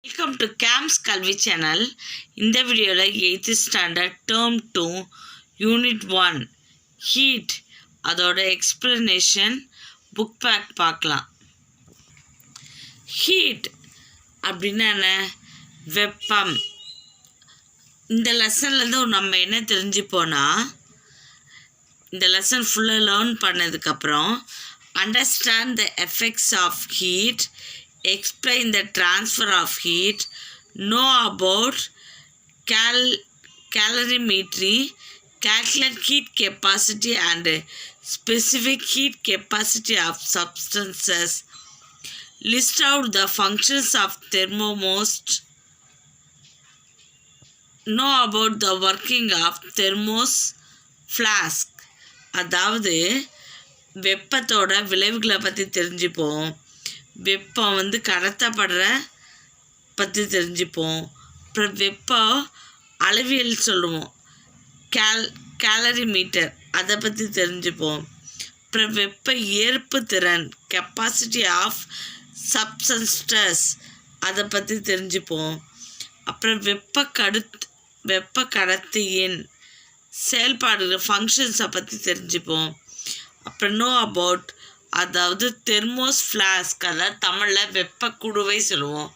Welcome to games கல்வி channel. இந்த வீடியோவில் 8th standard term 2 unit 1 heat அதோட எக்ஸ்பிளனேஷன் புக் பேக் பார்க்கலாம். ஹீட் அப்படின்னா என்ன? வெப்பம். இந்த லெசன்லேருந்து நம்ம என்ன தெரிஞ்சுப்போனா, இந்த லெசன் ஃபுல்லாக லேர்ன் பண்ணதுக்கப்புறம் understand the effects of heat, explain the transfer of heat, know about calorimetry, calculate heat capacity and specific heat capacity of substances, list out the functions of thermometer, know about the working of thermos flask. அதாவது வெப்பத்தோட விளைவுகளை பற்றி தெரிஞ்சுப்போம். வெப்பம் கடத்தப்படுற பற்றி தெரிஞ்சுப்போம். அப்புறம் வெப்ப அளவியல் சொல்லுவோம், கேலரிமீட்டர், அதை பற்றி தெரிஞ்சுப்போம். அப்புறம் வெப்ப ஏற்பு திறன், கெப்பாசிட்டி ஆஃப் சப்ஸ்டன்சஸ், அதை பற்றி தெரிஞ்சுப்போம். அப்புறம் வெப்ப கடத்தியின் செயல்பாடுகள், ஃபங்க்ஷன்ஸை பற்றி தெரிஞ்சுப்போம். அப்புறம் நோ அபவுட், அதாவது தெர்மோஸ் ஃப்ளாஸ்க், அதாவது தமிழில் வெப்ப குடுவை சொல்லுவோம்,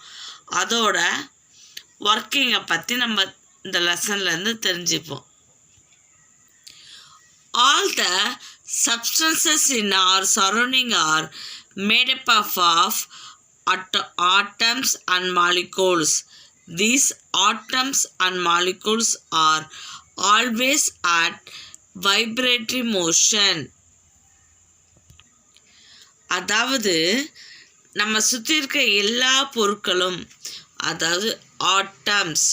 அதோட ஒர்க்கிங்கை பற்றி நம்ம இந்த லெசன்லேருந்து தெரிஞ்சுப்போம். All the substances in our surrounding are made up of atoms and molecules. These atoms and molecules are always at vibratory motion. அதாவது நம்ம சுற்றி இருக்க எல்லா பொருட்களும், அதாவது ஆட்டம்ஸ்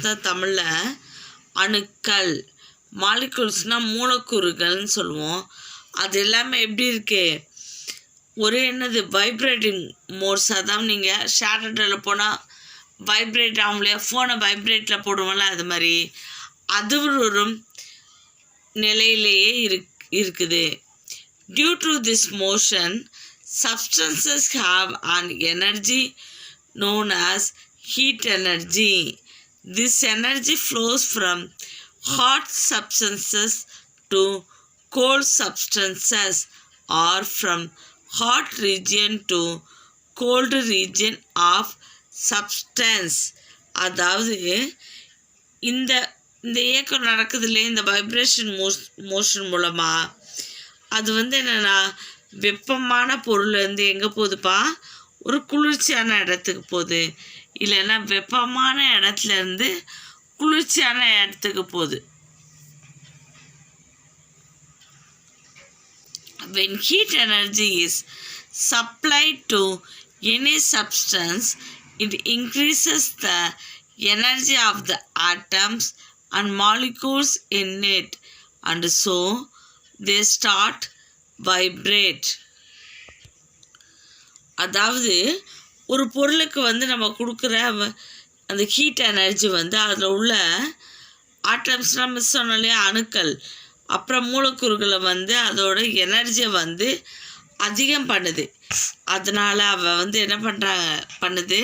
தான் தமிழில் அணுக்கள், மாலிகுல்ஸ்னால் மூலக்கூறுகள்னு சொல்லுவோம். அது எல்லாமே எப்படி இருக்கு? ஒரே வைப்ரேட்டிங் மோட்ஸ். அதாவது நீங்கள் ஷேர்டரில் போனால் வைப்ரேட் ஆகும் இல்லையா, ஃபோனை வைப்ரேட்டில் போடுவோம்ல, அது மாதிரி அது ஒரு நிலையிலேயே இருக்குது. Due to this motion, substances have an energy known as heat energy. This energy flows from hot substances to cold substances or from hot region to cold region of substance. அதாவது இந்த இயக்கம் நடக்குது இல்லையா, இந்த வைப்ரேஷன் மோஷன் மூலமாக அது என்னென்னா, வெப்பமான பொருள்லேருந்து எங்கே போகுதுப்பா, ஒரு குளிர்ச்சியான இடத்துக்கு போகுது, இல்லைன்னா வெப்பமான இடத்துலேருந்து குளிர்ச்சியான இடத்துக்கு போகுது. When heat energy is supplied to any substance, it increases the energy of the atoms and molecules in it, and so they start vibrate. அதாவது ஒரு பொருளுக்கு நம்ம கொடுக்குற அந்த ஹீட் எனர்ஜி அதில் உள்ள ஆட்டம்ஸ்லாம் மிஸ் சொன்னோம் இல்லையா, அணுக்கள், அப்புறம் மூலக்கூறுகளை அதோட எனர்ஜியை அதிகம் பண்ணுது. அதனால் என்ன பண்ணுது,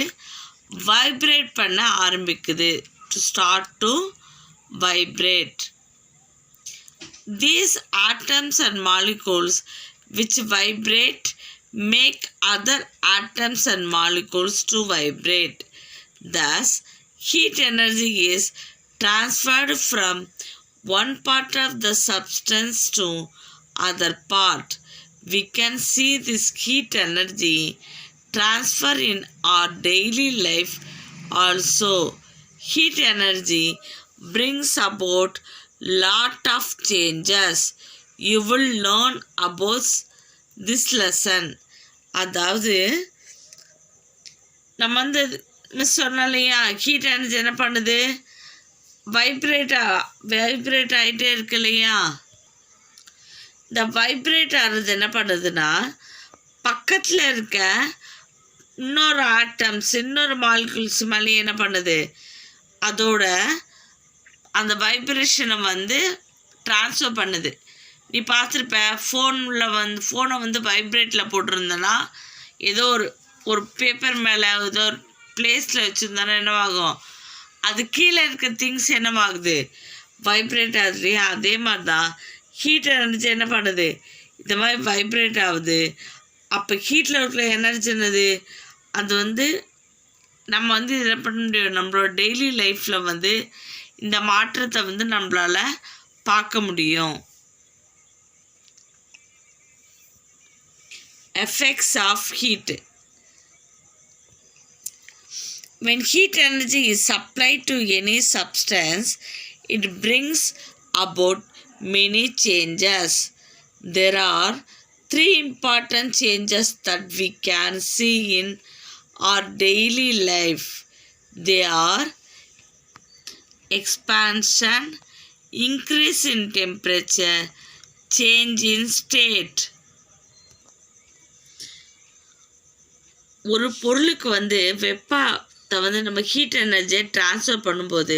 வைப்ரேட் பண்ண ஆரம்பிக்குது. To start to vibrate. These atoms and molecules which vibrate make other atoms and molecules to vibrate. Thus, heat energy is transferred from one part of the substance to other part. We can see this heat energy transfer in our daily life also. Heat energy brings about lot of changes. You will learn about this lesson. அதாவது நம்ம miss சொன்னோம் இல்லையா, heat energy என்ன பண்ணுது, vibrate ஆகிட்டே இருக்கு இல்லையா. இந்த வைப்ரேட் ஆகிறது என்ன பண்ணுதுன்னா, பக்கத்தில் இருக்க இன்னொரு ஆட்டம்ஸ், இன்னொரு மாலிகுல்ஸ் மேலேயே என்ன பண்ணுது, அதோட அந்த வைப்ரேஷனை ட்ரான்ஸ்ஃபர் பண்ணுது. நீ பார்த்துருப்ப, ஃபோனை வைப்ரேட்டில் போட்டிருந்தனா ஏதோ ஒரு பேப்பர் மேலே ஏதோ பிளேஸில் வச்சுருந்தாலும் என்னவாகும், அது கீழே இருக்க திங்ஸ் என்னவாகுது, வைப்ரேட் ஆகுது இல்லையா. அதே மாதிரி தான் ஹீட் எனர்ஜி என்ன பண்ணுது, இந்த மாதிரி வைப்ரேட் ஆகுது. அப்போ ஹீட்டில் இருக்கிற எனர்ஜி என்னது, அது வந்து நம்ம வந்து என்ன பண்ண முடியும், நம்மளோட டெய்லி லைஃப்பில் வந்து இந்த மாற்றத்தை வந்து நம்மளால் பார்க்க முடியும். Effects of heat. When heat energy is supplied to any substance, it brings about many changes. There are 3 important changes that we can see in our daily life. They are expansion, increase in temperature, change in state. ஒரு பொருளுக்கு வந்து வெப்பத்தை வந்து நம்ம heat எனர்ஜியை transfer பண்ணும்போது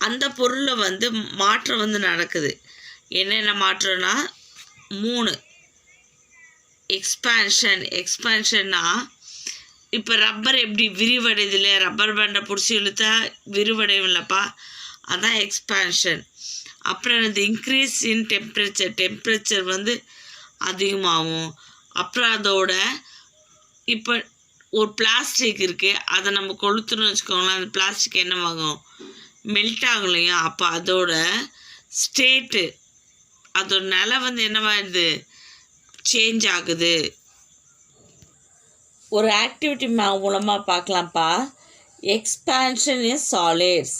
அந்த பொருளில் வந்து மாற்றம் வந்து நடக்குது. என்னென்ன மாற்றம்னா 3. எக்ஸ்பான்ஷன்னா இப்போ ரப்பர் எப்படி விரிவடையுது இல்லையா, ரப்பர் பேண்டை பிடிச்சி இழுத்தா விரிவடையும் இல்லைப்பா, அதான் எக்ஸ்பான்ஷன். அப்புறம் இந்த இன்க்ரீஸ் இன் டெம்பரேச்சர் வந்து அதிகமாகும். அப்புறம் அதோட இப்போ ஒரு பிளாஸ்டிக் இருக்குது, அதை நம்ம கொளுத்துன்னு வச்சுக்கோங்களேன், அந்த பிளாஸ்டிக் என்னவாகும், மெல்ட் ஆகும் இல்லையா. அப்போ அதோட ஸ்டேட்டு, அதோட நிலை வந்து என்னவாயிடுது, சேஞ்ச் ஆகுது. ஒரு ஆக்டிவிட்டி மூலமாக பார்க்கலாம்ப்பா. Expansion is solids.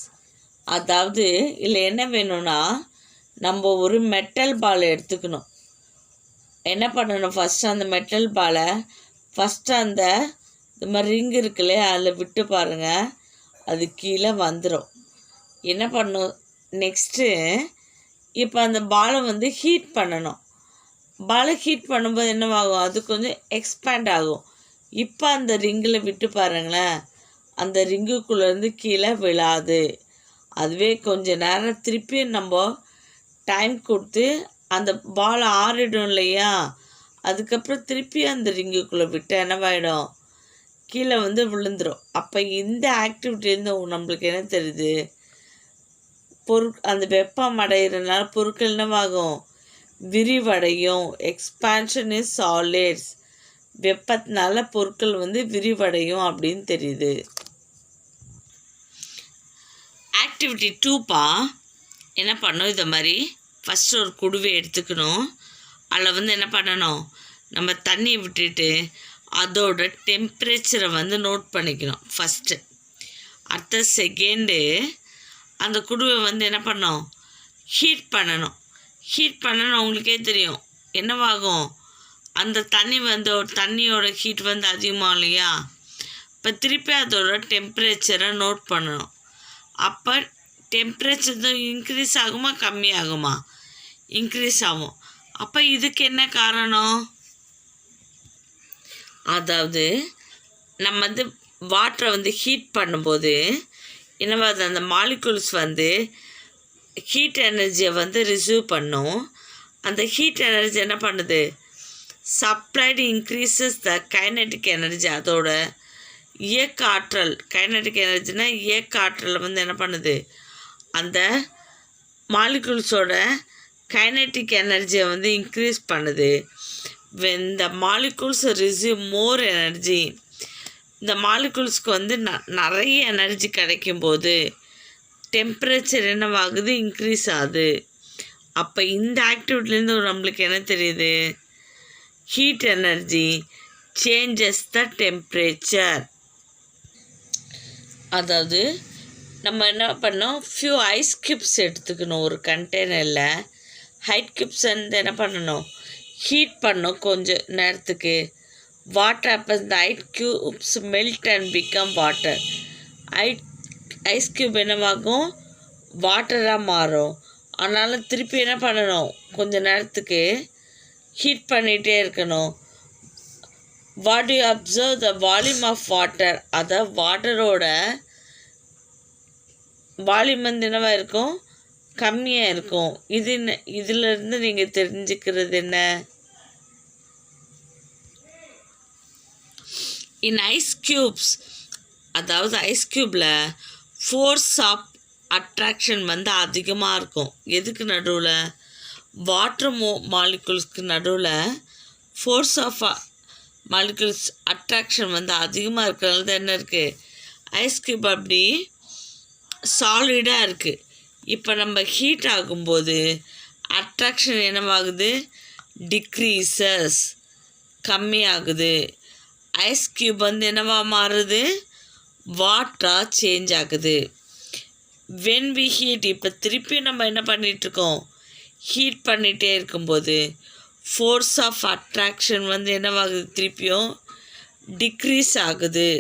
அதாவது இல்லை என்ன வேணும்னா, நம்ம ஒரு மெட்டல் பால் எடுத்துக்கணும். என்ன பண்ணணும், ஃபஸ்ட்டு அந்த மெட்டல் பாலை அந்த இந்த மாதிரி ரிங் இருக்குல்ல, அதில் விட்டு பாருங்கள், அது கீழே வந்துடும். என்ன பண்ணும் நெக்ஸ்ட்டு, இப்போ அந்த பாலை வந்து ஹீட் பண்ணணும். பாலை ஹீட் பண்ணும்போது என்னவாகும், அது கொஞ்சம் எக்ஸ்பேண்ட் ஆகும். இப்போ அந்த ரிங்கில் விட்டு பாருங்களேன், அந்த ரிங்குக்குள்ளேருந்து கீழே விழாது. அதுவே கொஞ்சம் நேரம் திருப்பி நம்ம டைம் கொடுத்து அந்த பால் ஆறிடும் இல்லையா, அதுக்கப்புறம் திருப்பி அந்த ரிங்குக்குள்ளே விட்டு என்னவாயிடும், கீழே வந்து விழுந்துடும். அப்போ இந்த ஆக்டிவிட்டிலேருந்து நம்மளுக்கு என்ன தெரியுது, அந்த வெப்பம் அடைகிறதுனால பொருட்கள் என்னவாகும், விரிவடையும். Expansion is solids. வெப்பத்தினால பொருட்கள் வந்து விரிவடையும் அப்படின்னு தெரியுது. ஆக்டிவிட்டி 2பா என்ன பண்ணணும், இதை மாதிரி ஃபஸ்ட்டு ஒரு குடுவை எடுத்துக்கணும். அதில் வந்து என்ன பண்ணணும், நம்ம தண்ணி விட்டுட்டு அதோட டெம்பரேச்சரை வந்து நோட் பண்ணிக்கணும் ஃபஸ்ட்டு. அடுத்த செகண்டு அந்த குடுவை வந்து என்ன பண்ணணும், ஹீட் பண்ணணும். உங்களுக்கே தெரியும் என்னவாகும், அந்த தண்ணி வந்து தண்ணியோட ஹீட் வந்து அதிகமாக இல்லையா. இப்போ திருப்பி அதோட டெம்பரேச்சரை நோட் பண்ணணும். அப்போ டெம்பரேச்சர் தான் இன்க்ரீஸ் ஆகுமா கம்மியாகுமா, இன்க்ரீஸ் ஆகும். அப்போ இதுக்கு என்ன காரணம், அதாவது நம்ம வந்து வாட்டரை வந்து ஹீட் பண்ணும்போது என்னவாது, அந்த மாலிகுல்ஸ் வந்து ஹீட் எனர்ஜியை வந்து ரிசீவ் பண்ணும். அந்த ஹீட் எனர்ஜி என்ன பண்ணுது, சப்ளைடு இன்க்ரீசஸ் த கைனடிக் எனர்ஜி. அதோட இயக்க ஆற்றல், கைனடிக் எனர்ஜினா இயக்க ஆற்றலை வந்து என்ன பண்ணுது, அந்த மாலிகுல்ஸோட கைனடிக் எனர்ஜியை வந்து இன்க்ரீஸ் பண்ணுது. when the molecules receive more energy, இந்த மாலிகுல்ஸ்க்கு வந்து நிறைய எனர்ஜி கிடைக்கும்போது டெம்பரேச்சர் என்னவாகுது, இன்க்ரீஸ் ஆகுது. அப்போ இந்த ஆக்டிவிட்டிலேருந்து நம்மளுக்கு என்ன தெரியுது, ஹீட் எனர்ஜி சேஞ்சஸ் த டெம்பரேச்சர். அதாவது நம்ம என்ன பண்ணோம், ஃபியூ ஐஸ் க்யூப்ஸ் எடுத்துக்கணும் ஒரு கண்டெய்னரில். ஹைட் க்யூப்ஸ் வந்து என்ன பண்ணணும், ஹீட் பண்ணோம் கொஞ்சம் நேரத்துக்கு. வாட்டர் அப்போ இந்த ice cubes melt and become water. Ice cube என்னவாகும், வாட்டராக மாறும். அதனால் திருப்பி என்ன பண்ணணும், கொஞ்சம் நேரத்துக்கு ஹீட் பண்ணிகிட்டே இருக்கணும். What you observe the volume of water, அதை வாட்டரோட வால்யூம் வந்து என்னவாக இருக்கும், கம்மியாக இருக்கும். இதிலிருந்து நீங்கள் தெரிஞ்சுக்கிறது என்ன, in ice cubes அதாவது ஐஸ் க்யூப்பில் ஃபோர்ஸ் ஆஃப் அட்ராக்ஷன் வந்து அதிகமாக இருக்கும். எதுக்கு நடுவில்? வாட்டர் மாலிகுல்ஸ்க்கு நடுவில் ஃபோர்ஸ் ஆஃப் மாலிகுல்ஸ் அட்ராக்ஷன் வந்து அதிகமாக இருக்கிறதுனால தான் என்ன இருக்குது, ஐஸ் க்யூப் அப்படி சாலிடாக இருக்குது. இப்போ நம்ம ஹீட் ஆகும்போது அட்ராக்ஷன் என்னவாகுது, டிக்ரீசஸ், கம்மியாகுது. ஐஸ் க்யூப் வந்து என்னவா மாறுது, வாட்டராக சேஞ்ச் ஆகுது. வென் வி ஹீட், இப்போ திருப்பி நம்ம என்ன பண்ணிகிட்ருக்கோம், ஹீட் பண்ணிகிட்டே இருக்கும்போது ஃபோர்ஸ் ஆஃப் அட்ராக்ஷன் வந்து என்னவாகுது, திருப்பியும் டிக்ரீஸ் ஆகுது.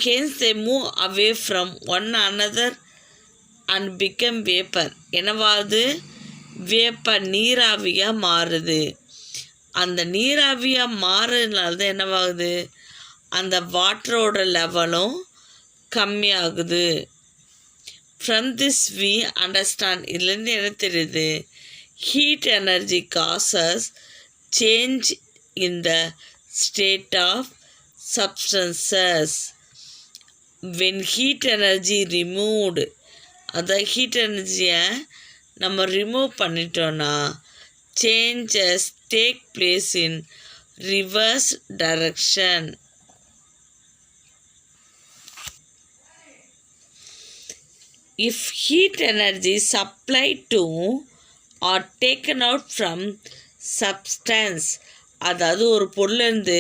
Hence they move away from one another and become vapour. என்னவாகுது, வேப்பர், நீராவியாக மாறுது. அந்த நீராவியாக மாறுறதுனால தான் என்னவாகுது, அந்த வாட்டரோட லெவலும் கம்மியாகுது. ஃப்ரம் திஸ் வி அண்டர்ஸ்டாண்ட், இதுலேருந்து என்ன தெரியுது, heat energy causes change in the state of substances. When heat energy removed, அந்த ஹீட் எனர்ஜியை நம்ம ரிமூவ் பண்ணிட்டோன்னா changes take place in reverse direction. If heat energy supplied to or taken out from substance, அதாவது ஒரு பொருள்லேருந்து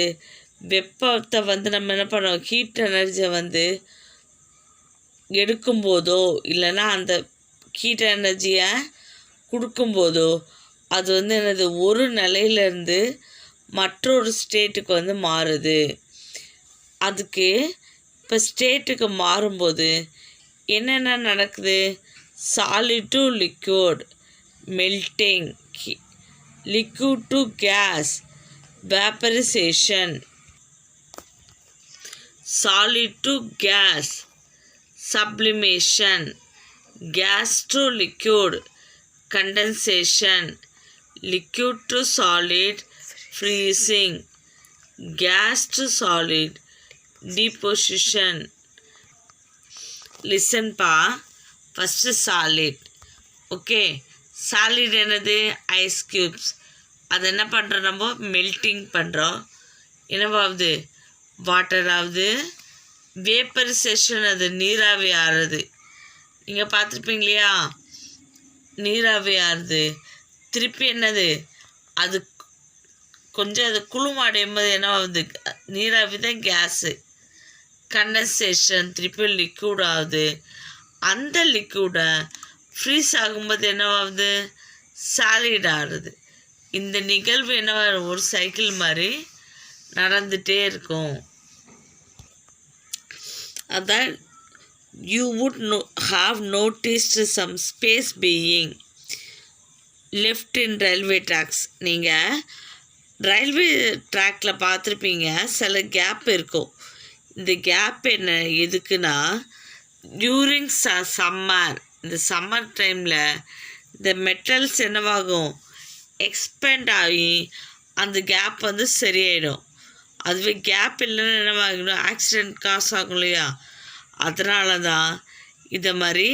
வெப்பத்தை வந்து நம்ம என்ன பண்ணோம், ஹீட் எனர்ஜியை வந்து எடுக்கும்போதோ இல்லைன்னா அந்த ஹீட் எனர்ஜியை கொடுக்கும்போதோ அது வந்து என்னது, ஒரு நிலையிலேருந்து மற்றொரு ஸ்டேட்டுக்கு வந்து மாறுது. அதுக்கு இப்போ ஸ்டேட்டுக்கு மாறும்போது என்னென்ன நடக்குது, solid to liquid melting, liquid to gas vaporisation, solid to gas sublimation, gas to liquid condensation, liquid to solid freezing, gas to solid deposition. Listen pa, first solid. Okay, solid என்னது, ஐஸ் க்யூப்ஸ். அது என்ன பண்ணுறோம், நம்ம melting பண்ணுறோம். என்னவாகுது, water ஆகுது. Vaporisation, அது நீராவி ஆறுது. நீங்கள் பார்த்துருப்பீங்க இல்லையா, நீராவி ஆறுது. திருப்பி என்னது, அது கொஞ்சம் அது குளுமடையும் போது என்ன ஆகுது, நீராவி தான் கேஸு. கண்டன்சேஷன், திருப்பி லிக்விட் ஆகுது. அந்த லிக்விடை ஃப்ரீஸ் ஆகும்போது என்னவாகுது, சாலிட் ஆகுது. இந்த நிகழ்வு என்னவா, ஒரு சைக்கிள் மாதிரி நடந்துகிட்டே இருக்கும். அதான் you would have noticed some space being left in railway tracks. நீங்கள் ரயில்வே ட்ராக்கில் பார்த்துருப்பீங்க, சில கேப் இருக்கும். இந்த கேப் என்ன எதுக்குன்னா, டியூரிங் சம்மர், இந்த சம்மர் டைமில் இந்த மெட்டல்ஸ் என்னவாகும், எக்ஸ்பேண்ட் ஆகி அந்த கேப் வந்து சரியாயிடும். அதுவே கேப் இல்லைன்னா என்னவாகணும், ஆக்சிடெண்ட் காசு ஆகும் இல்லையா. அதனால தான் இதை மாதிரி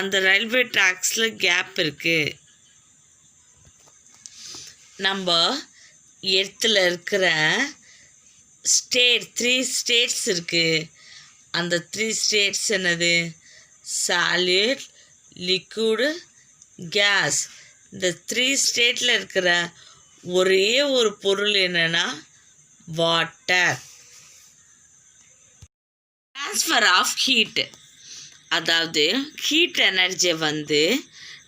அந்த ரயில்வே ட்ராக்ஸில் கேப் இருக்குது. நம்ம எர்த்தில் இருக்கிற ஸ்டேட் 3 ஸ்டேட்ஸ் இருக்குது. அந்த 3 ஸ்டேட்ஸ் என்னது, சாலிட், லிக்விடு, கேஸ். இந்த 3 ஸ்டேட்டில் இருக்கிற ஒரே ஒரு பொருள் என்னென்னா வாட்டர். ட்ரான்ஸ்ஃபர் ஆஃப் ஹீட், அதாவது ஹீட் எனர்ஜியை வந்து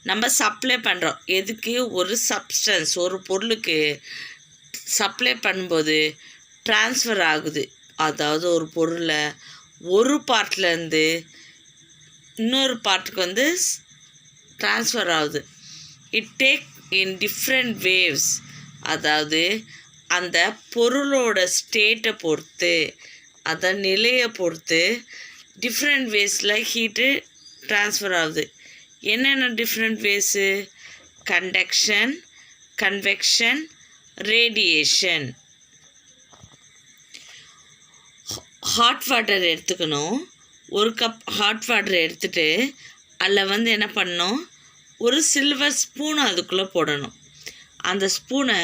நம்ம சப்ளை பண்ணுறோம். எதுக்கு, ஒரு சப்ஸ்டன்ஸ், ஒரு பொருளுக்கு சப்ளை பண்ணும்போது ட்ரான்ஸ்ஃபர் ஆகுது. அதாவது ஒரு பொருளை ஒரு பார்ட்லேருந்து இன்னொரு பார்ட்டுக்கு வந்து ட்ரான்ஸ்ஃபர் ஆகுது. It take in different waves, அதாவது அந்த பொருளோட ஸ்டேட்டை பொறுத்து, அந்த நிலையை பொறுத்து டிஃப்ரெண்ட் வேஸில் ஹீட்டு ட்ரான்ஸ்ஃபர் ஆகுது. என்னென்ன different வேஸு, conduction, convection, radiation. Hot water எடுத்துக்கணும். 1 கப் ஹாட் வாட்டர் எடுத்துகிட்டு அதில் வந்து என்ன பண்ணணும், ஒரு சில்வர் ஸ்பூன் அதுக்குள்ளே போடணும். அந்த ஸ்பூனை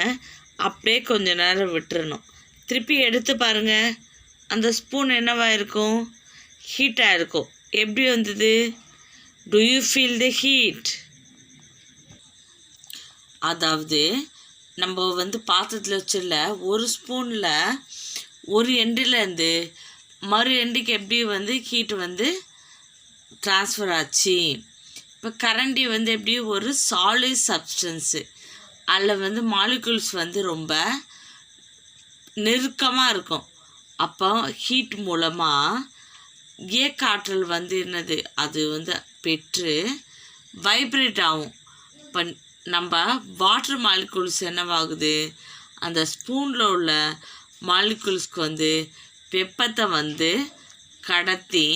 அப்படியே கொஞ்ச நேரம் விட்டுறணும். திருப்பி எடுத்து பாருங்கள், அந்த ஸ்பூன் என்னவாக இருக்கும், ஹீட்டாக இருக்கும். எப்படி வந்தது? To you feel the heat? அதாவது நம்ம வந்து பாத்திரத்தில் வச்சிடல, ஒரு ஸ்பூனில் ஒரு எண்டுலேருந்து மறு எண்டுக்கு எப்படி வந்து ஹீட்டு வந்து ட்ரான்ஸ்ஃபர் ஆச்சு. இப்போ கரண்டி வந்து எப்படி ஒரு சாலிட் சப்ஸ்டன்ஸு, அதில் வந்து மாலிகுல்ஸ் வந்து ரொம்ப நெருக்கமாக இருக்கும். அப்போ ஹீட் மூலமாக இயக்காற்றல் வந்து என்னது, அது வந்து பெற்று வைப்ரேட் ஆகும். இப்போ நம்ம வாட்டர் மாலிகுல்ஸ் என்னவாகுது, அந்த ஸ்பூனில் உள்ள மாலிகுல்ஸ்க்கு வந்து வெப்பத்தை வந்து கடத்தி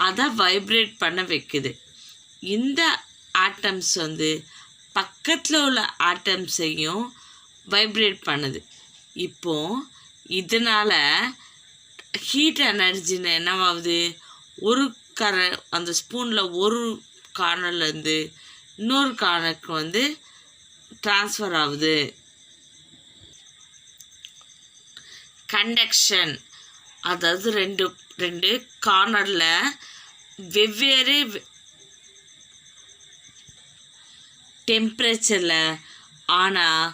அதை வைப்ரேட் பண்ண வைக்குது. இந்த ஆட்டம்ஸ் வந்து பக்கத்தில் உள்ள ஆட்டம்ஸையும் வைப்ரேட் பண்ணுது. இப்போது இதனால் ஹீட் எனர்ஜின்னு என்னவாகுது, ஒரு அந்த ஸ்பூனில் ஒரு கார்னர்லேருந்து இன்னொரு கார்னருக்கு வந்து ட்ரான்ஸ்ஃபர் ஆகுது. கண்டக்ஷன், அதாவது ரெண்டு கார்னரில் வெவ்வேறு டெம்பரேச்சரில், ஆனால்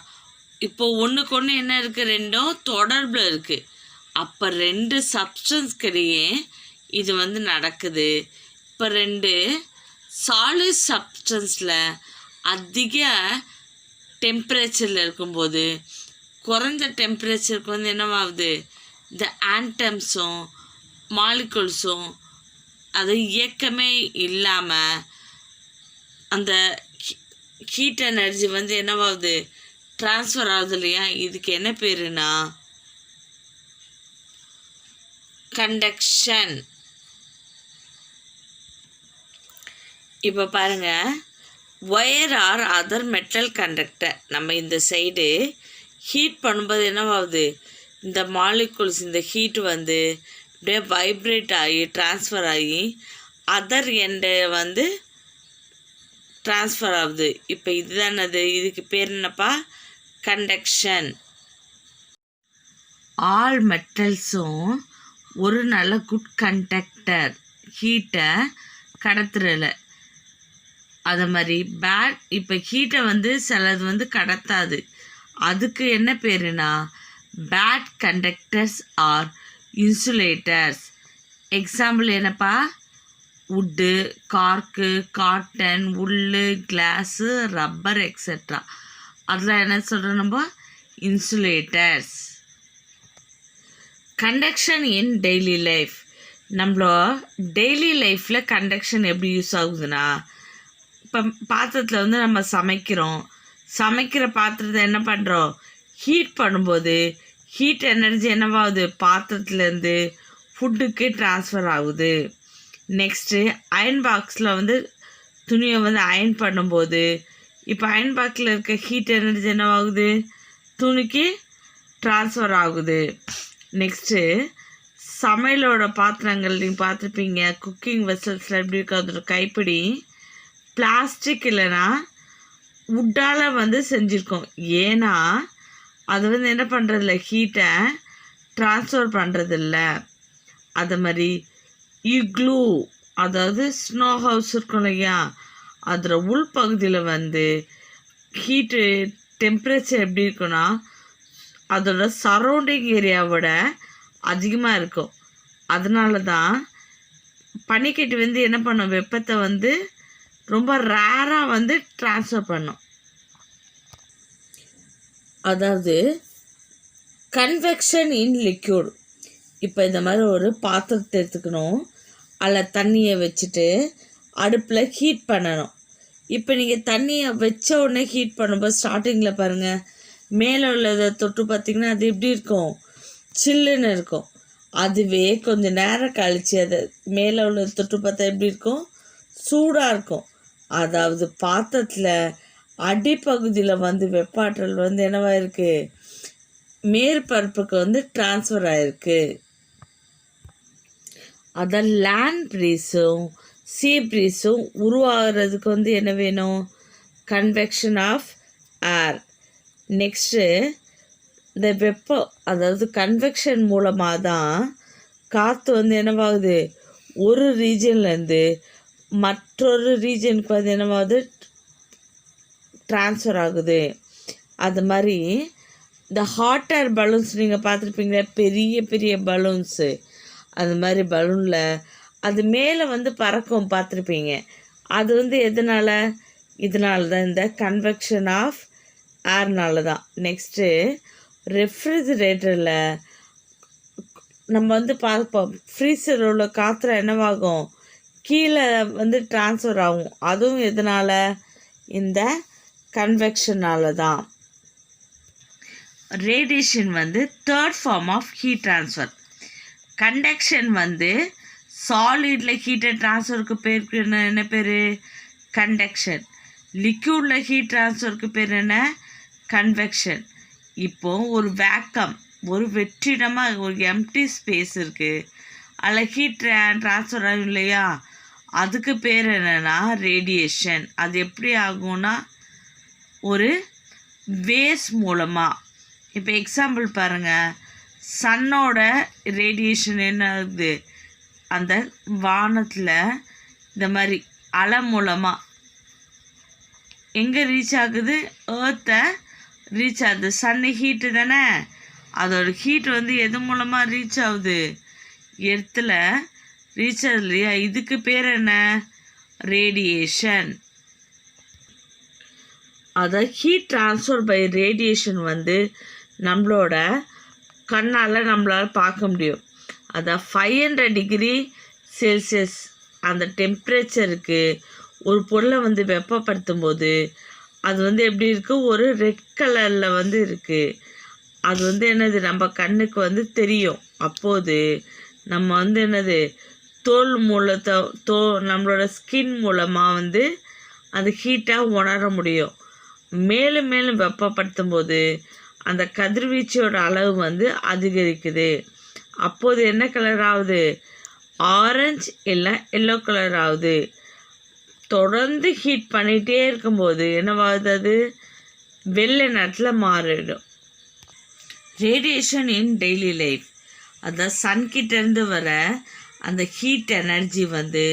இப்போ ஒன்றுக்கு ஒன்று என்ன இருக்குது, ரெண்டும் தொடர்பில் இருக்குது. அப்போ 2 சப்ஸ்டன்ஸ்கிடையே இது வந்து நடக்குது. இப்போ 2 சாலிட் சப்ஸ்டன்ஸில் அதிக டெம்பரேச்சரில் இருக்கும்போது குறைஞ்ச டெம்பரேச்சருக்கு வந்து என்னவாகுது, இந்த ஆட்டம்ஸும் மாலிகுல்ஸும் அது இயக்கமே இல்லாமல் அந்த ஹீட் எனர்ஜி வந்து என்னவாகுது, ட்ரான்ஸ்ஃபர் ஆகுது இல்லையா. இதுக்கு என்ன பேருனா கண்டக்ஷன். இப்போ பாருங்கள், wire or other metal conductor. நம்ம இந்த சைடு ஹீட் பண்ணும்போது என்னவாகுது, இந்த மாலிகுல்ஸ் இந்த ஹீட் வந்து அப்படியே வைப்ரேட் ஆகி ட்ரான்ஸ்ஃபர் ஆகி அதர் எண்டை வந்து ட்ரான்ஸ்ஃபர் ஆகுது. இப்போ இதுதானது, இதுக்கு பேர் என்னப்பா, கண்டக்ஷன். ஆல் மெட்டல்ஸும் ஒரு நல்ல குட் கண்டக்டர், ஹீட்டை கடத்துறல. அது மாதிரி பேட், இப்போ ஹீட்டை வந்து சிலது வந்து கடத்தாது, அதுக்கு என்ன பேருனா bad conductors or insulators. Example என்னப்பா, wood, cork, cotton, wool, glass, rubber etcetera. அதில் என்ன சொல்கிறோம் நம்ம, insulators. Conduction in daily life. நம்மளோ டெய்லி லைஃப்பில் கண்டக்ஷன் எப்படி யூஸ் ஆகுதுன்னா, இப்போ பாத்திரத்தில் வந்து நம்ம சமைக்கிற பாத்திரத்தை என்ன பண்ணுறோம், ஹீட் பண்ணும்போது ஹீட் எனர்ஜி என்னவாகுது, பாத்திரத்துலேருந்து ஃபுட்டுக்கு ட்ரான்ஸ்ஃபர் ஆகுது. நெக்ஸ்ட்டு அயன் பாக்ஸில் வந்து துணியை வந்து அயன் பண்ணும்போது இப்போ அயன் பாக்ஸில் இருக்க ஹீட் எனர்ஜி என்னவாகுது, துணிக்கு ட்ரான்ஸ்ஃபர் ஆகுது. நெக்ஸ்ட்டு சமையலோட பாத்திரங்கள் நீங்கள் பார்த்துருப்பீங்க, குக்கிங் வெசல்ஸில் எப்படி இருக்க கைப்பிடி பிளாஸ்டிக் இல்லைன்னா வுட்டால் வந்து செஞ்சுருக்கோம். ஏன்னா அது வந்து என்ன பண்ணுறதில்ல, ஹீட்டை ட்ரான்ஸ்ஃபர் பண்ணுறதில்ல. அது மாதிரி இக்ளூ, அதாவது ஸ்னோ ஹவுஸ் இருக்கும் இல்லையா, அதில் உள்பகுதியில் வந்து ஹீட்டு டெம்பரேச்சர் எப்படி இருக்குன்னா அதோட சரௌண்டிங் ஏரியாவோட அதிகமாக இருக்கும். அதனால தான் பனிக்கட்டி வந்து என்ன பண்ணும், வெப்பத்தை வந்து ரொம்ப ரேராக வந்து ட்ரான்ஸ்ஃபர் பண்ணும். அதாவது கன்வெக்ஷன் இன் லிக்யூட். இப்போ இந்த மாதிரி ஒரு பாத்திரத்தை எடுத்துக்கணும், அதில் தண்ணியை வச்சுட்டு அடுப்பில் ஹீட் பண்ணணும். இப்போ நீங்கள் தண்ணியை வச்ச உடனே ஹீட் பண்ணும்போது ஸ்டார்டிங்கில் பாருங்கள், மேலே உள்ளதை தொட்டு பார்த்திங்கன்னா அது எப்படி இருக்கும், சில்லுன்னு இருக்கும். அதுவே கொஞ்சம் நேரம் கழித்து அதை மேலே உள்ளதை தொட்டு பார்த்தா எப்படி இருக்கும், சூடாக இருக்கும். அதாவது பாத்திரத்தில் அடிப்பகுதியில் வந்து வெப்பாற்றல் வந்து என்னவாக இருக்குது, மேற்பரப்புக்கு வந்து ட்ரான்ஸ்ஃபர் ஆகிருக்கு. அதான் லேண்ட் ப்ரீஸும் சீ ப்ரீஸும் உருவாகிறதுக்கு வந்து என்ன வேணும்? Convection of air. நெக்ஸ்ட்டு இந்த வெப்பம், அதாவது கன்வெக்ஷன் மூலமாக தான் காற்று வந்து என்னவாகுது? ஒரு ரீஜன்லேருந்து மற்றொரு ரீஜனுக்கு வந்து என்னவாகுது? ட்ரான்ஸ்ஃபர் ஆகுது. அது மாதிரி இந்த ஹாட் ஏர் பலூன்ஸ் நீங்கள் பார்த்துருப்பீங்களா? பெரிய பெரிய பலூன்ஸு. அது மாதிரி பலூனில் அது மேலே வந்து பறக்கும், பார்த்துருப்பீங்க. அது வந்து எதனால்? இதனால தான், இந்த கன்வெக்ஷன் ஆஃப் ஏர்னால தான். நெக்ஸ்ட்டு ரெஃப்ரிஜிரேட்டரில் நம்ம வந்து பார்ப்போம், ஃப்ரீசரில் உள்ள காற்று என்னவாகும்? கீழே வந்து ட்ரான்ஸ்ஃபர் ஆகும். அதுவும் எதனால்? இந்த கன்வெக்ஷனால தான். ரேடியேஷன் வந்து third form of heat transfer. Conduction வந்து சாலிடில் ஹீட்டை ட்ரான்ஸ்ஃபருக்கு பேருக்கு என்ன பேர்? கண்டக்ஷன். லிக்யூடில் ஹீட் ட்ரான்ஸ்ஃபருக்கு பேர் என்ன? கன்வெக்ஷன். இப்போது ஒரு வேக்கம், ஒரு வெற்றிடமாக ஒரு எம்டி ஸ்பேஸ் இருக்குது, அதில் ஹீட் ட்ரான்ஸ்ஃபர் ஆகும் இல்லையா? அதுக்கு பேர் என்னென்னா ரேடியேஷன். அது எப்படி ஆகும்னா ஒரு வேஸ் மூலமாக. இப்போ எக்ஸாம்பிள் பாருங்கள், சன்னோட ரேடியேஷன் என்ன ஆகுது? அந்த வானத்தில் இந்த மாதிரி அலை மூலமாக எங்கே ரீச் ஆகுது? ஏர்த்தை ரீச் ஆகுது. சன்னு ஹீட்டு தானே, அதோட ஹீட் வந்து எது மூலமாக ரீச் ஆகுது? எர்த்தில் ரீச் ஆகுது இல்லையா? இதுக்கு பேர் என்ன? ரேடியேஷன். அதை ஹீட் ட்ரான்ஸ்ஃபர் பை ரேடியேஷன் வந்து நம்மளோட கண்ணால் நம்மளால் பார்க்க முடியும். அதான் 500 டிகிரி செல்சியஸ் அந்த டெம்பரேச்சருக்கு ஒரு பொருளை வந்து வெப்பப்படுத்தும் போது அது வந்து எப்படி இருக்குது? ஒரு ரெட் கலரில் வந்து இருக்குது. அது வந்து என்னது? நம்ம கண்ணுக்கு வந்து தெரியும். அப்போது நம்ம வந்து என்னது? தோல் மூலத்தை நம்மளோட ஸ்கின் மூலமாக வந்து அந்த ஹீட்டாக உணர முடியும். மேலும் மேலும் வெப்பப்படுத்தும் போது அந்த கதிர்வீச்சோட அளவு வந்து அதிகரிக்குது. அப்போது என்ன கலர் ஆகுது? ஆரஞ்சு இல்லை எல்லோ கலர் ஆகுது. தொடர்ந்து ஹீட் பண்ணிகிட்டே இருக்கும்போது என்னவாகுது? அது வெள்ளை நிறத்தில் மாறிடும். ரேடியேஷன் இன் டெய்லி லைஃப், அதான் சன்கிட்டேருந்து வர அந்த ஹீட் எனர்ஜி வந்து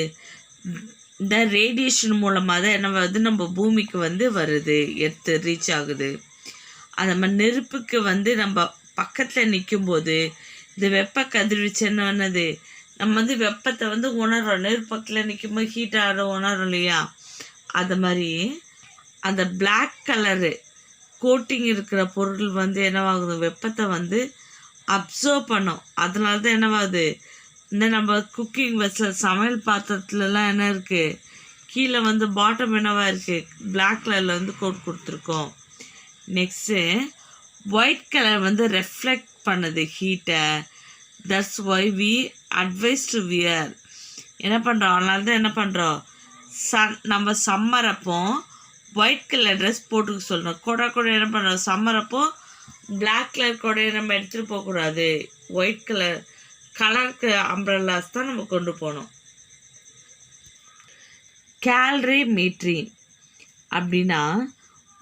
இந்த ரேடியேஷன் மூலமாக தான் என்ன வருது? நம்ம பூமிக்கு வந்து வருது, எர்த்து ரீச் ஆகுது. அந்த மாதிரி நெருப்புக்கு வந்து நம்ம பக்கத்தில் நிற்கும்போது இந்த வெப்ப கதிர்வீச்சு என்ன பண்ணது? நம்ம வந்து வெப்பத்தை வந்து உணர்றோம். நெருப்பு பக்கத்தில் நிற்கும்போது ஹீட் ஆகிற உணர்றோம் இல்லையா? அது மாதிரி அந்த பிளாக் கலரு கோட்டிங் இருக்கிற பொருள் வந்து என்னவாகுது? வெப்பத்தை வந்து அப்சர்வ் பண்ணும். அதனால தான் என்னவாகுது? இந்த நம்ம குக்கிங் வெசல் சமையல் பாத்திரத்துலலாம் என்ன இருக்குது? கீழே வந்து பாட்டம் என்னவாக இருக்குது? பிளாக் கலரில் வந்து கோட் கொடுத்துருக்கோம். நெக்ஸ்ட்டு ஒயிட் கலர் வந்து ரெஃப்ளெக்ட் பண்ணுது ஹீட்டை. That's why we advise to wear. என்ன பண்ணுறோம்? அதனால தான் என்ன பண்ணுறோம்? நம்ம சம்மர் அப்போ ஒயிட் கலர் ட்ரெஸ் போட்டுக்க சொல்லணும். கூட என்ன பண்ணுறோம்? சம்மர் அப்போ பிளாக் கலர் கூடையை நம்ம எடுத்துகிட்டு போகக்கூடாது. ஒயிட் கலருக்கு அம்ப்ரெல்லாஸ் தான் நம்ம கொண்டு போகணும். கேலரி மீட்ரின் அப்படின்னா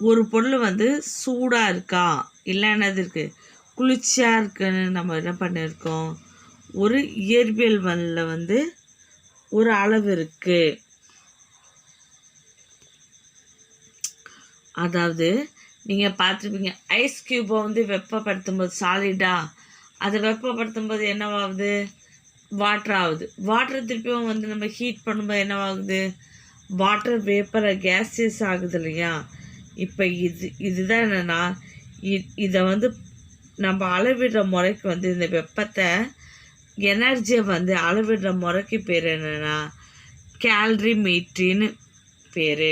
ஒரு பொருள் வந்து சூடாக இருக்கா இல்லை என்னது இருக்குது குளிர்ச்சியாக இருக்குன்னு நம்ம என்ன பண்ணியிருக்கோம்? ஒரு இயற்பியல் வந்து ஒரு அளவு இருக்குது. அதாவது நீங்கள் பார்த்துருப்பீங்க, ஐஸ் க்யூப்பை வந்து வெப்பப்படுத்தும் போது சாலிடாக அதை வெப்பப்படுத்தும் போது என்னவாகுது? வாட்டர் ஆகுது. வாட்டர் திருப்பியும் வந்து நம்ம ஹீட் பண்ணும்போது என்னவாகுது? வாட்டர் வேப்பர் கேஸஸ் ஆகுது இல்லையா? இப்போ இதுதான் என்னென்னா இதை வந்து நம்ம அளவிடுற முறைக்கு வந்து இந்த வெப்பத்தை எனர்ஜியை வந்து அளவிடுற முறைக்கு பேர் என்னென்னா கேலரி மீட்ரின்னு பேர்.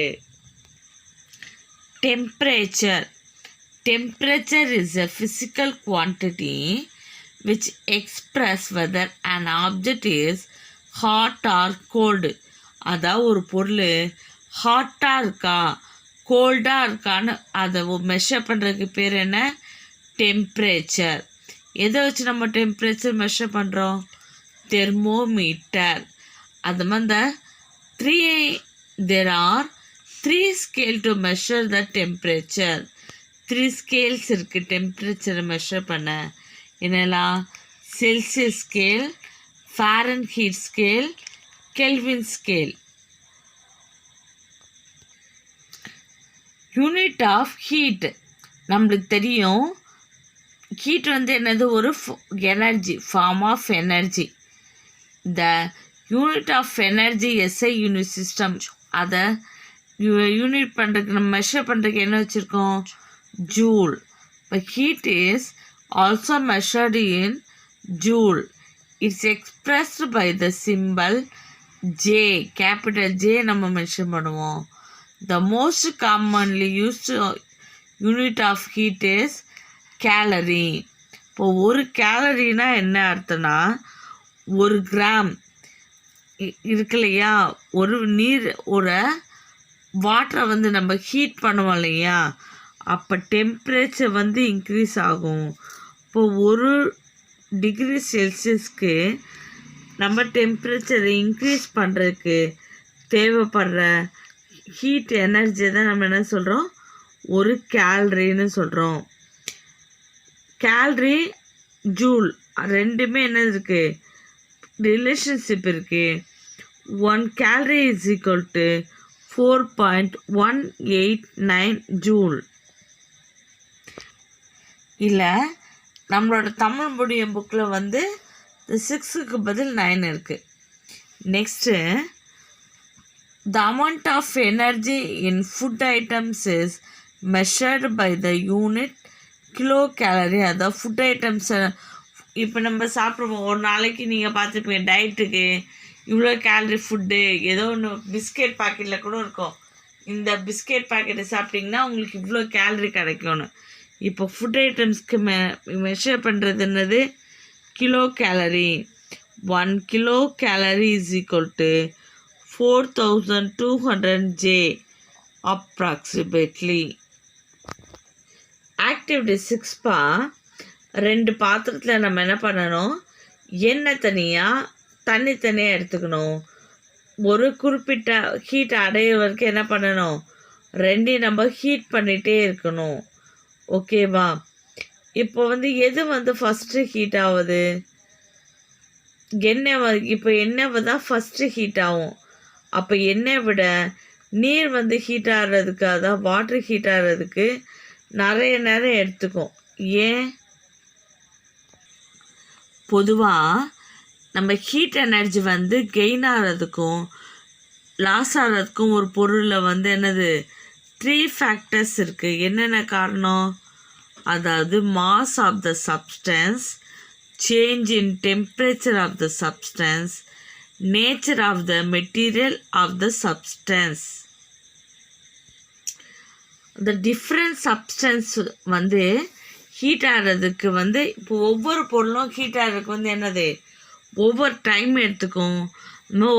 Temperature is a physical quantity which express whether an object is hot or cold. அதாவது ஒரு பொருள் ஹாட்டாக இருக்கா கோல்டாக இருக்கான்னு அதை மெஷர் பண்ணுறதுக்கு பேர் என்ன? டெம்பரேச்சர். எதை வச்சு நம்ம டெம்பரேச்சர் மெஷர் பண்ணுறோம்? thermometer. அது மாதிரி there are 3 scale to measure the temperature. 3 scales இருக்கு டெம்பரேச்சரை மெஷர் பண்ண. என்னெல்லாம்? Celsius scale, Fahrenheit scale, Kelvin scale. Unit of heat நம்மளுக்கு தெரியும். ஹீட் என்னது? ஒரு energy, form of energy. The unit of energy SI unit system. அதை யூனிட் பண்ணுறதுக்கு நம்ம மெஷர் பண்ணுறதுக்கு என்ன வச்சுருக்கோம்? ஜூல். இப்போ heat is also measured in joule. It's expressed by the symbol J. Capital J நம்ம மென்ஷன் பண்ணுவோம். The most commonly used unit of heat is calorie. இப்போ ஒரு கேலரினா என்ன அர்த்தம்னா, 1 கிராம் இருக்கு இல்லையா? ஒரு வாட்டரை நம்ம ஹீட் பண்ணுவோம் இல்லையா? அப்போ டெம்பரேச்சர் இன்க்ரீஸ் ஆகும். இப்போ 1 டிகிரி செல்சியஸ்க்கு நம்ம டெம்பரேச்சரை இன்க்ரீஸ் பண்ணுறதுக்கு தேவைப்படுற ஹீட் எனர்ஜி தான் நம்ம என்ன சொல்கிறோம்? ஒரு கேலரின்னு சொல்கிறோம். கேலரி, ஜூல் ரெண்டுமே என்ன இருக்குது? ரிலேஷன்ஷிப் இருக்குது. 1 calorie is equal to 4.189 joule. இல்லை, நம்மளோட தமிழ் மீடியம் புக்கில் 6க்கு பதில் 9 இருக்குது. Next, the amount of energy in food items is measured by the unit kilo calorie. அதாவது ஃபுட் ஐட்டம்ஸை இப்போ நம்ம சாப்பிடுவோம். ஒரு நாளைக்கு நீங்கள் பார்த்துருப்பீங்க, டயட்டுக்கு இவ்வளோ கேலரி ஃபுட்டு ஏதோ ஒன்று பிஸ்கெட் பாக்கெட்டில் கூட இருக்கும். இந்த பிஸ்கெட் பாக்கெட்டை சாப்பிட்டிங்கன்னா உங்களுக்கு இவ்வளோ கேலரி கிடைக்கணும். இப்போ ஃபுட் ஐட்டம்ஸ்க்கு மெஷர் பண்ணுறது என்னது? Kilo gallery. 1 kilo gallery is equal to 4200 J approximately. Activity 6 2 பாத்திரத்தில் நம்ம என்ன பண்ணணும்? எண்ணெய் தனியாக, தண்ணி தனியாக எடுத்துக்கணும். ஒரு குறிப்பிட்ட ஹீட் அடைய வரைக்கும் என்ன பண்ணணும்? 2 நம்ம ஹீட் பண்ணிகிட்டே இருக்கணும். ஓகேவா? இப்போ எது ஃபஸ்ட்டு ஹீட் ஆகுது? எண்ணெய். இப்போ எண்ணெய் தான் ஃபஸ்ட்டு ஹீட் ஆகும். அப்போ எண்ணெய் விட நீர் ஹீட் ஆகிறதுக்கு, அதான் வாட்டர் ஹீட் ஆகிறதுக்கு நிறைய நேரம் எடுத்துக்கும். ஏன்? பொதுவாக நம்ம ஹீட் எனர்ஜி கெயின் ஆகிறதுக்கும் லாஸ் ஆகிறதுக்கும் ஒரு பொருளில் என்னது? 3 ஃபேக்டர்ஸ் இருக்குது. என்னென்ன காரணம்? அதாவது mass of the substance, change in temperature of the substance, nature of the material of the substance. இந்த டிஃப்ரெண்ட் சப்ஸ்டன்ஸ் ஹீட் ஆகிறதுக்கு இப்போ ஒவ்வொரு பொருளும் ஹீட் ஆகிறதுக்கு என்னது? ஒவ்வொரு டைம் எடுத்துக்கும்,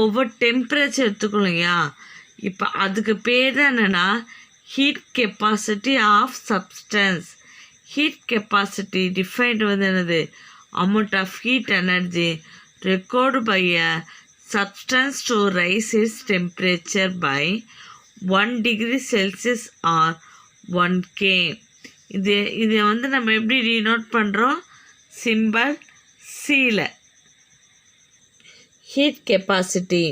ஒவ்வொரு டெம்பரேச்சர் எடுத்துக்கும் இல்லையா? இப்போ அதுக்கு பேர் தான் என்னென்னா heat capacity of substance. Heat capacity defined என்னது? Amount of heat energy required by a substance to raise its temperature by 1 degree Celsius or 1 K. இது நம்ம எப்படி டினோட் பண்ணுறோம்? சிம்பல் சியில். Heat capacity,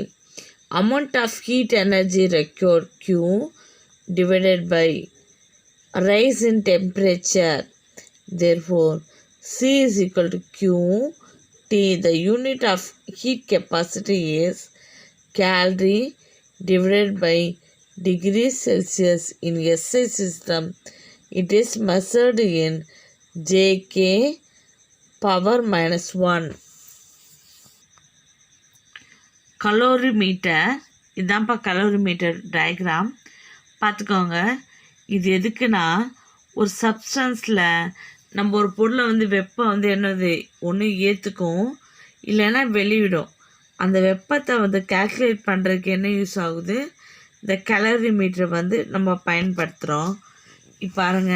amount of heat energy required Q divided by rise in temperature. Therefore, C is equal to Q T. The unit of heat capacity is calorie divided by degree Celsius. In SI system, it is measured in JK power -1. Calorimeter. இதான்ப்பா calorimeter diagram. பார்த்துக்கோங்க. இது எதுக்குன்னா, ஒரு சப்ஸ்டன்ஸில் நம்ம ஒரு பொருளை வெப்பம் என்னது? ஒன்று ஏற்றுக்கும், இல்லைன்னா வெளியிடும். அந்த வெப்பத்தை கால்குலேட் பண்ணுறதுக்கு என்ன யூஸ் ஆகுது? இந்த கலோரிமீட்டர் நம்ம பயன்படுத்துகிறோம். இப்போ பாருங்க,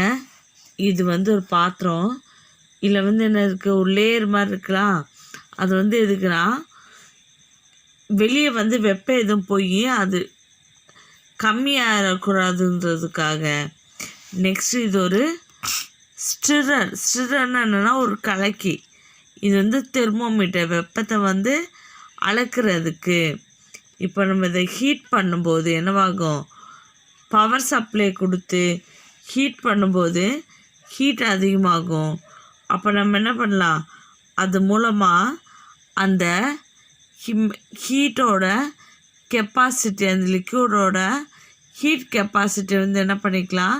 இது ஒரு பாத்திரம். இதில் என்ன இருக்குது? ஒரு லேயர் மாதிரி இருக்கலாம். அது எதுக்குன்னா வெளியே வந்து வெப்பம் எதுவும் போய் அது கம்மியாகக்கூடாதுன்றதுக்காக. நெக்ஸ்ட் இது ஒரு ஸ்டிரர்னா என்னென்னா ஒரு கலக்கி. இது வந்து தெர்மோமீட்டர், வெப்பத்தை வந்து அளக்கிறதுக்கு. இப்போ நம்ம இதை ஹீட் பண்ணும்போது என்னவாகும், பவர் சப்ளை கொடுத்து ஹீட் பண்ணும்போது ஹீட் அதிகமாகும். அப்போ நம்ம என்ன பண்ணலாம், அது மூலமாக அந்த ஹீட்டோட கெப்பாசிட்டி, அந்த லிக்விடோட ஹீட் கெப்பாசிட்டி வந்து என்ன பண்ணிக்கலாம்,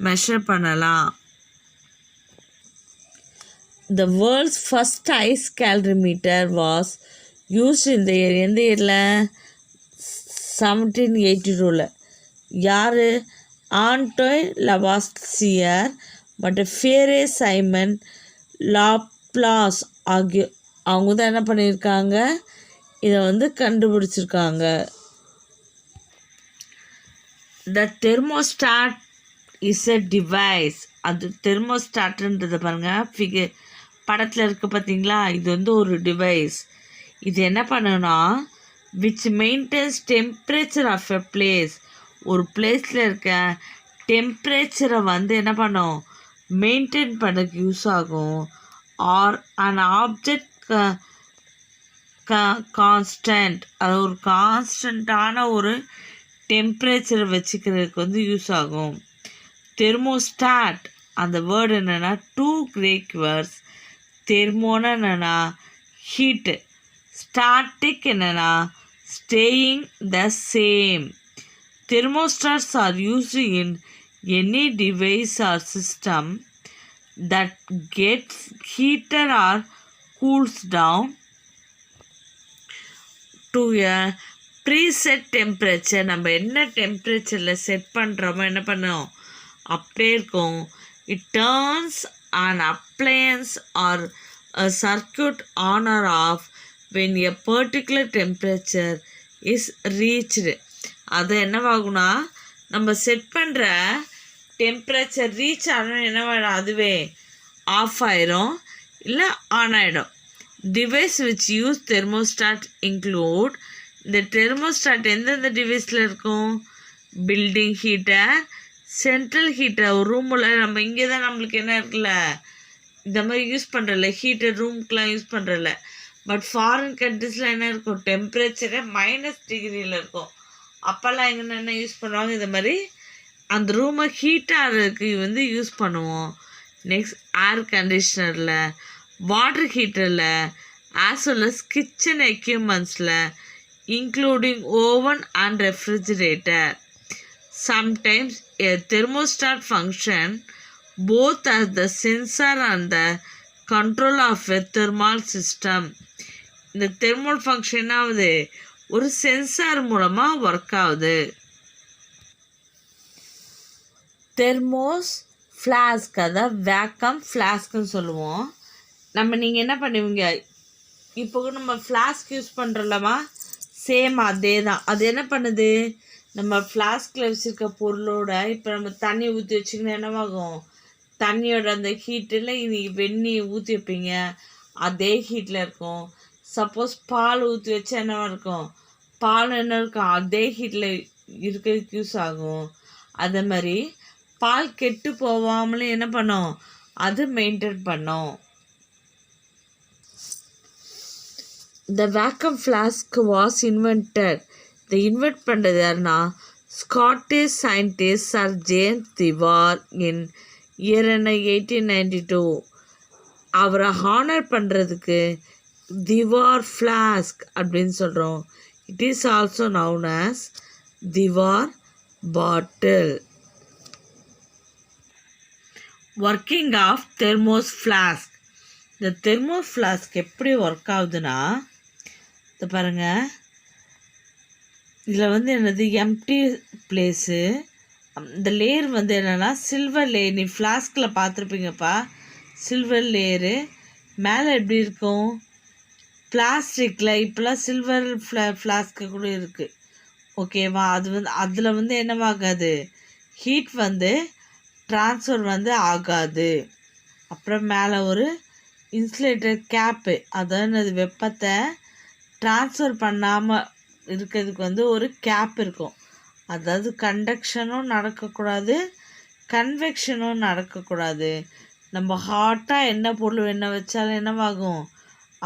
மெஷர் பண்ணலாம். The world's first ice calorimeter was used in the year, எந்த இயரில், 1782. யார், ஆண்டோயின் லவாசியர் மற்றும் ஃபேரே சைமன் லாப்லாஸ் அவங்க தான் என்ன பண்ணியிருக்காங்க, இதை வந்து கண்டுபிடிச்சிருக்காங்க. The thermostat is a device. அது தெர்மோஸ்டாட்ன்றதை பாருங்கள், படத்தில் இருக்குது பார்த்தீங்களா, இது வந்து ஒரு டிவைஸ். இது என்ன பண்ணுன்னா, which maintains temperature of a place. ஒரு பிளேஸில் இருக்க டெம்பரேச்சரை வந்து என்ன பண்ணும், மெயின்டைன் பண்ணக்கு யூஸ் ஆகும். ஆர் அன் ஆப்ஜெக்ட் கான்ஸ்டன்ட், அது ஒரு கான்ஸ்டண்ட்டான ஒரு டெம்பரேச்சரை வச்சுக்கிறதுக்கு வந்து யூஸ் ஆகும். தெர்மோஸ்டாட் அந்த வேர்டு என்னென்னா 2 கிரேக் வேர்ட்ஸ். தெர்மோனா என்னென்னா ஹீட்டு, ஸ்டாட்டிக் என்னென்னா staying the same. Thermostats are used in any device or system that gets heated or cools down to a preset temperature. நம்ம என்ன டெம்பரேச்சரில் செட் பண்ணுறோமோ என்ன பண்ணோம் அப்படியே இருக்கும். It turns an appliance or a circuit on or off when a particular temperature is reached. அது என்னவாகும்னா, நம்ம செட் பண்ணுற டெம்பரேச்சர் ரீச் ஆகணும், என்னவாயிடும், அதுவே ஆஃப் ஆயிரும் இல்லை ஆன் ஆகிடும். Device which use thermostat include. இந்த தெர்மோஸ்டாட் எந்தெந்த டிவைஸில் இருக்கும், பில்டிங் ஹீட்டர், சென்ட்ரல் ஹீட்டர், ஒரு ரூமில் நம்ம இங்கே தான் நம்மளுக்கு என்ன இருக்குல்ல, இந்த மாதிரி யூஸ் பண்ணுறல, ஹீட்டர் ரூமுக்கெலாம் யூஸ் பண்ணுறல. பட் ஃபாரின் கண்ட்ரீஸில் என்ன இருக்கும், டெம்பரேச்சரே -டிகிரியில் இருக்கும். அப்போல்லாம் எங்கன்னா என்ன யூஸ் பண்ணுவாங்க, இந்த மாதிரி அந்த ரூமை ஹீட்டாகிறதுக்கு வந்து யூஸ் பண்ணுவோம். நெக்ஸ்ட் ஏர் கண்டிஷ்னரில், வாட்டர் ஹீட்டரில், ஆஸ் வெல் அஸ் கிச்சன் எக்யூப்மெண்ட்ஸில் including oven and refrigerator. Sometimes a thermostat function both as the sensor and the control of a thermal system. இந்த தெர்மல் ஃபங்க்ஷன் ஆகுது, ஒரு சென்சார் மூலமாக ஒர்க் ஆகுது. Thermos flask, அதாவது vacuum ஃப்ளாஸ்க்குன்னு சொல்லுவோம். நீங்கள் என்ன பண்ணுவீங்க, இப்போ நம்ம ஃப்ளாஸ்க் யூஸ் பண்ணுறோம்லமா, சேம் அதே தான். அது என்ன பண்ணுது, நம்ம ஃப்ளாஸ்கில் வச்சுருக்க பொருளோட இப்போ நம்ம தண்ணி ஊற்றி வச்சிங்கன்னா என்னவாகும், தண்ணியோட அந்த ஹீட்டில் இன்றைக்கி வெந்நீர் ஊற்றி வைப்பீங்க, அதே ஹீட்டில் இருக்கும். சப்போஸ் பால் ஊற்றி வச்சா என்னவா இருக்கும், பால் என்ன இருக்கும், அதே ஹீட்டில் இருக்கிறதுக்கு யூஸ் ஆகும். அதே மாதிரி பால் கெட்டு போகாமலும் என்ன பண்ணோம், அது மெயின்டைன் பண்ணோம். The vacuum flask was invented. இதை இன்வெர்ட் பண்ணுறது யாருன்னா, Scottish scientist Sir James Dewar in year 1892. அவரை ஹானர் பண்ணுறதுக்கு திவார் ஃப்ளாஸ்க் அப்படின்னு சொல்கிறோம். It is also known as Dewar bottle. Working of thermos flask. இந்த தெர்மோஸ் ஃப்ளாஸ்க் எப்படி ஒர்க் ஆகுதுன்னா, இதை பாருங்கள், இதில் வந்து என்னது எம்டி பிளேஸு. இந்த லேயர் வந்து என்னென்னா சில்வர் லேயர். நீ ஃப்ளாஸ்கில் பார்த்துருப்பீங்கப்பா, சில்வர் லேயரு. மேலே எப்படி இருக்கும், பிளாஸ்டிக்கில் இப்போலாம் சில்வர் ஃப்ளாஸ்க்கு கூட இருக்குது, ஓகேவா. அது வந்து அதில் வந்து என்னவாகாது, ஹீட் வந்து ட்ரான்ஸ்ஃபர் வந்து ஆகாது. அப்புறம் மேலே ஒரு இன்சுலேட்டர் கேப்பு, அதாவது அது வெப்பத்தை ட்ரான்ஸ்ஃபர் பண்ணாமல் இருக்கிறதுக்கு வந்து ஒரு கேப் இருக்கும். அதாவது கண்டக்ஷனும் நடக்கக்கூடாது, கன்வெக்ஷனும் நடக்கக்கூடாது. நம்ம ஹாட்டாக என்ன பொருள் வச்சாலும் என்னவாகும்,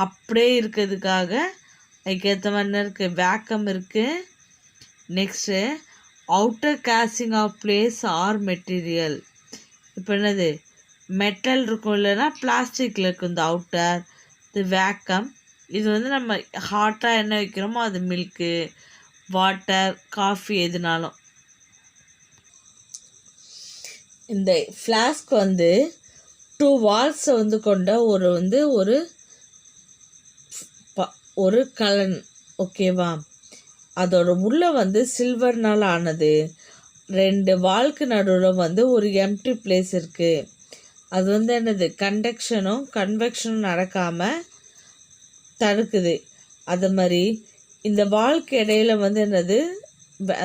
அப்படியே இருக்கிறதுக்காக அதுக்கேற்ற மாதிரி இருக்குது, வேக்கம் இருக்குது. Next outer casing of place or material. இப்போ என்னது, மெட்டல் இருக்கும், இல்லைன்னா பிளாஸ்டிக்கில் இருக்கும் இந்த அவுட்டர், இது வேக்கம். இது வந்து நம்ம ஹாட்டாக என்ன வைக்கிறோமோ அது மில்க்கு, வாட்டர், காஃபி எதுனாலும். இந்த ஃப்ளாஸ்க் வந்து 2 வால்ஸை வந்து கொண்ட ஒரு கலன், ஓகேவா. அதோட உள்ள வந்து சில்வர்னால் ஆனது. 2 வால்க்கு நடுவில் வந்து ஒரு எம்டி பிளேஸ் இருக்குது. அது வந்து என்னது, கண்டக்ஷனும் கன்வெக்ஷனும் நடக்காமல் தடுக்குது. அது மாதிரி இந்த வால்க்கு இடையில வந்து என்னது,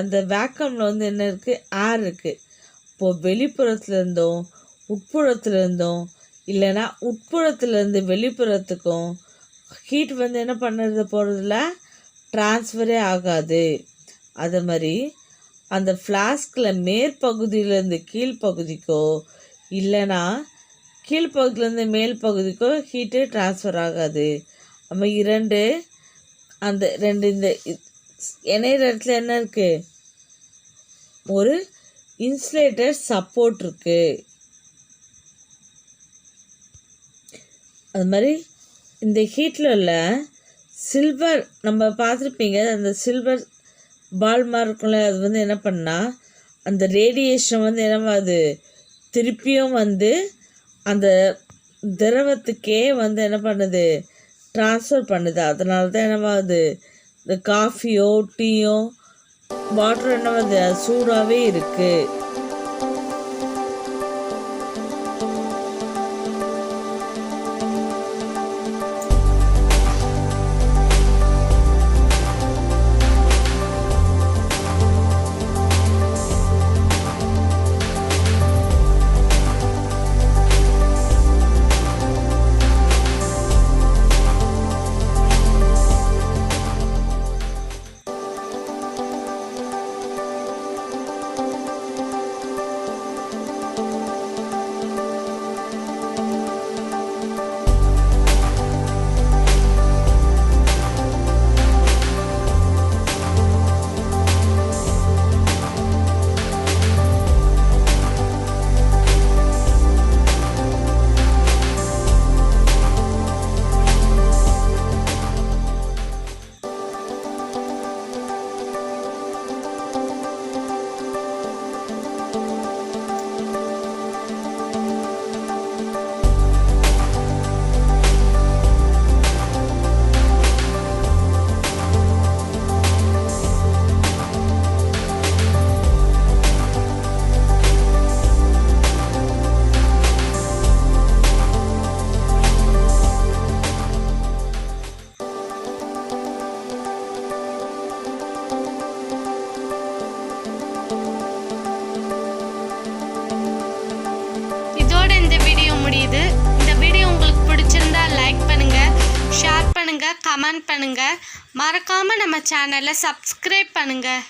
அந்த வேக்கமில் வந்து என்ன இருக்குது, ஏர் இருக்குது. இப்போது வெளிப்புறத்துலேருந்தும் உட்புறத்துலேருந்தும், இல்லைன்னா உட்புறத்துலேருந்து வெளிப்புறத்துக்கும் ஹீட் வந்து என்ன பண்ணுறது போகிறதுல ட்ரான்ஸ்ஃபரே ஆகாது. அது மாதிரி அந்த ஃப்ளாஸ்கில் மேற்பகுதியிலேருந்து கீழ்ப்பகுதிக்கோ, இல்லைன்னா கீழ்ப்பகுதியிலேருந்து மேல் பகுதிக்கோ ஹீட்டு ட்ரான்ஸ்ஃபர் ஆகாது. நம்ம அந்த ரெண்டு இந்த இணையிற இடத்துல என்ன இருக்குது, ஒரு இன்சுலேட்டர் சப்போர்ட் இருக்குது. அது மாதிரி இந்த ஹீட்டில் உள்ள சில்வர், நம்ம பார்த்துருப்பீங்க, அந்த சில்வர் பால் மாதிரி இருக்கும்ல, அது வந்து என்ன பண்ணால் அந்த ரேடியேஷன் வந்து என்னவாது, திருப்பியும் வந்து அந்த திரவத்துக்கே வந்து என்ன பண்ணுது, ட்ரான்ஸ்ஃபர் பண்ணுது. அதனால தான் என்னவாது, இந்த காஃபியோ டீயோ வாட்டர் என்னவாது சூடாகவே இருக்குது. கமெண்ட் பண்ணுங்கள். மறக்காமல் நம்ம சேனலை சப்ஸ்கிரைப் பண்ணுங்கள்.